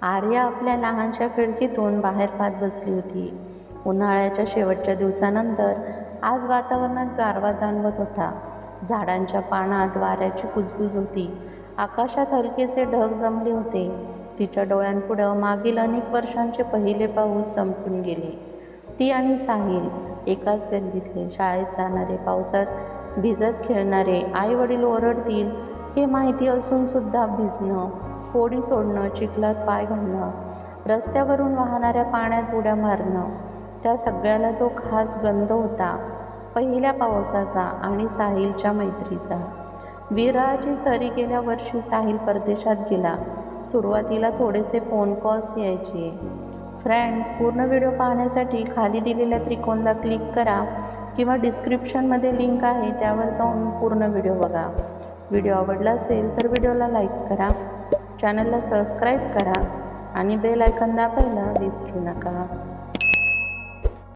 आर्या आपल्या लहानशा खिडकीतून बाहेर पाहत बसली होती. उन्हाळ्याच्या शेवटच्या दिवसानंतर आज वातावरणात गारवा जाणवत होता. झाडांच्या पानात वाऱ्याची कुजबुज होती. आकाशात हलकेसे ढग जमले होते. तिच्या डोळ्यांपुढं मागील अनेक वर्षांचे पहिले पाऊस संपून गेले. ती आणि साहिल एकाच गल्लीतले, शाळेत जाणारे, पावसात भिजत खेळणारे. आई वडील ओरडतील हे माहिती असून सुद्धा भिजणं, होडी सोडणं, चिखलात पाय घालणं, रस्त्यावरून वाहणाऱ्या पाण्यात उड्या मारणं, त्या सगळ्याला तो खास गंध होता, पहिल्या पावसाचा आणि साहिलच्या मैत्रीचा. विरहाची सरी गेल्या वर्षी साहिल परदेशात गेला. सुरुवातीला थोडेसे फोन कॉल्स यायचे. फ्रेंड्स, पूर्ण व्हिडिओ पाहण्यासाठी खाली दिलेल्या त्रिकोणाला क्लिक करा किंवा डिस्क्रिप्शनमध्ये लिंक आहे त्यावर जाऊन पूर्ण व्हिडिओ बघा. व्हिडिओ आवडला असेल तर व्हिडिओला लाईक करा, चॅनलला सबस्क्राईब करा आणि बेल आयकॉन दाबायला विसरू नका.